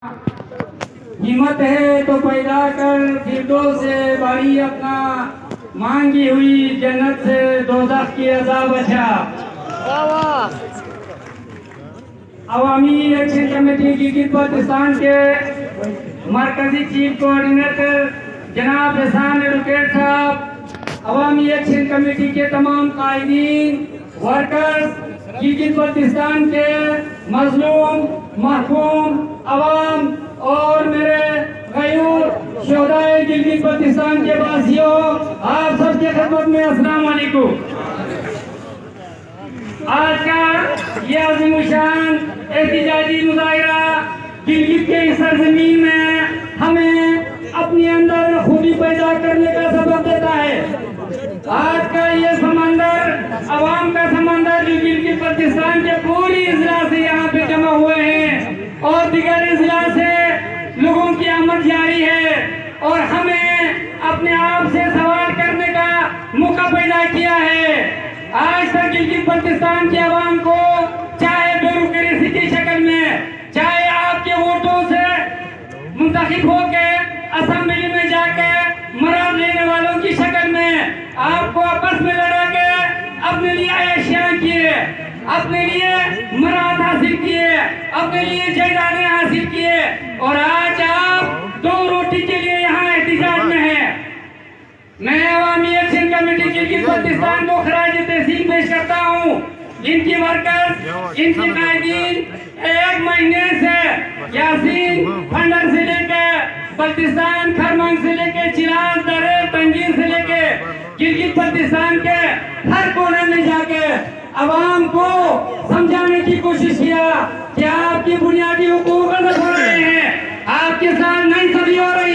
हिम्मत है तो पैदा कर फिरदौस से बारी अपना मांगी हुई जन्नत से दोज़ख की अज़ाब अच्छा। अवामी एक्शन कमेटी गिलगित बल्तिस्तान के मरकजी चीफ कोऑर्डिनेटर जनाब एहसान एडवोकेट साहब, अवामी एक्शन कमेटी के तमाम कायदीन वर्कर्स, गिलगित बल्तिस्तान के मजलूम महकूम अवाम और मेरे गयूर शोहदाए गिलगित बल्तिस्तान के वासियों, आप सबके खिदमत में अस्सलाम वालेकुम। आज का ये अज़ीमुशान एहतिजाजी मुज़ाहिरा गिलगित के इस सरज़मीन में हमें अपने अंदर खूबी पैदा करने का सबक देता है। आज का ये समंदर, अवाम का समंदर जो गिलगित बल्तिस्तान के पूरी इजला से यहाँ पे जमा हुए हैं और दिगर इजला से लोगों की आमद जारी है और हमें अपने आप से सवाल करने का मौका पैदा किया है। आज तक गिलगित बल्तिस्तान के अवाम को चाहे ब्यूरोक्रेसी की शक्ल में, चाहे आपके वोटों से मुंतखब होकर असेंबली में जाकर मराद लेने वालों की शक्ल में आपको आपस में लड़ा के अपने लिए ऐशियां किए, अपने लिए मराद हासिल किए, अपने लिए जायदादें हासिल किए और आज आप दो रोटी के लिए यहाँ एहतिजाज में हैं। मैं अवामी एक्शन कमेटी गिलगित बल्तिस्तान को खराज तहसीन पेश करता हूँ। इनकी वर्कर्स, इनके कायदीन एक महीने से यासीन फंडर से लेकर बल्तिस्तान खरमंग से लेकर चिराज दरे तंजीर से लेकर गिलगित बल्तिस्तान के हर कोने में जाके अवाम को समझाने की कोशिश किया कि आपकी बुनियादी हुकूक अदा हो रहे हैं, आपके साथ नई सदी हो